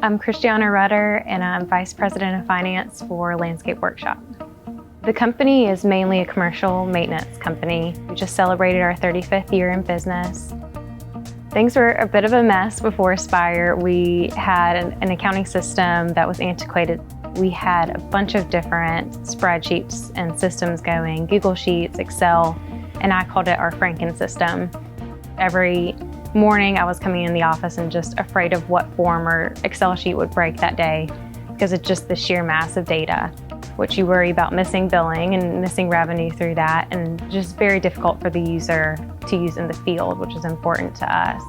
I'm Christianna Rudder, and I'm Vice President of Finance for Landscape Workshop. The company is mainly a commercial maintenance company. We just celebrated our 35th year in business. Things were a bit of a mess before Aspire. We had an accounting system that was antiquated. We had a bunch of different spreadsheets and systems going, Google Sheets, Excel, and I called it our Franken system. Every morning I was coming in the office and just afraid of what form or Excel sheet would break that day because it's just the sheer mass of data, which you worry about missing billing and missing revenue through that, and just very difficult for the user to use in the field, which is important to us.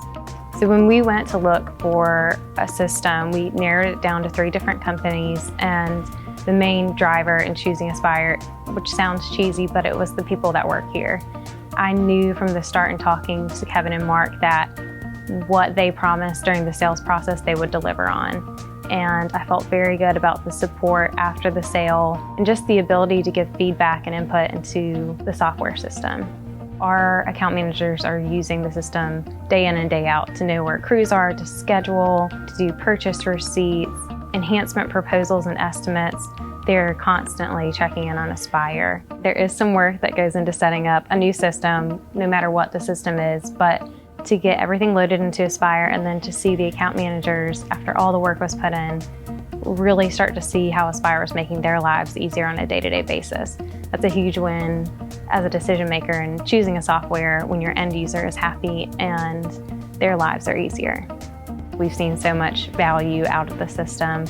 So when we went to look for a system, we narrowed it down to 3 different companies, and the main driver in choosing Aspire, which sounds cheesy, but it was the people that work here. I knew from the start in talking to Kevin and Mark that what they promised during the sales process they would deliver on. And I felt very good about the support after the sale and just the ability to give feedback and input into the software system. Our account managers are using the system day in and day out to know where crews are, to schedule, to do purchase receipts, enhancement proposals and estimates. They're constantly checking in on Aspire. There is some work that goes into setting up a new system, no matter what the system is, but to get everything loaded into Aspire and then to see the account managers, after all the work was put in, really start to see how Aspire is making their lives easier on a day-to-day basis. That's a huge win as a decision maker in choosing a software when your end user is happy and their lives are easier. We've seen so much value out of the system.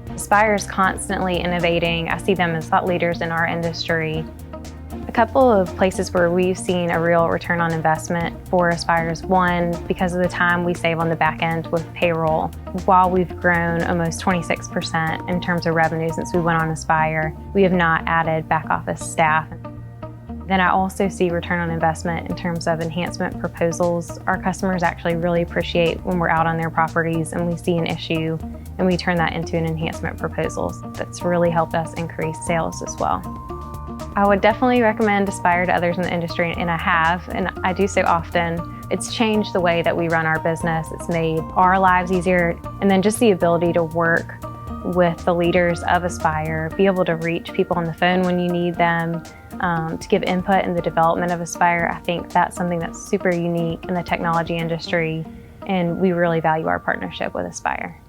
Aspire is constantly innovating. I see them as thought leaders in our industry. A couple of places where we've seen a real return on investment for Aspire is, one, because of the time we save on the back end with payroll. While we've grown almost 26% in terms of revenue since we went on Aspire, we have not added back office staff. Then I also see return on investment in terms of enhancement proposals. Our customers actually really appreciate when we're out on their properties and we see an issue and we turn that into an enhancement proposal. That's really helped us increase sales as well. I would definitely recommend Aspire to others in the industry, and I have, and I do so often. It's changed the way that we run our business. It's made our lives easier, and then just the ability to work with the leaders of Aspire, be able to reach people on the phone when you need them, to give input in the development of Aspire. I think that's something that's super unique in the technology industry, and we really value our partnership with Aspire.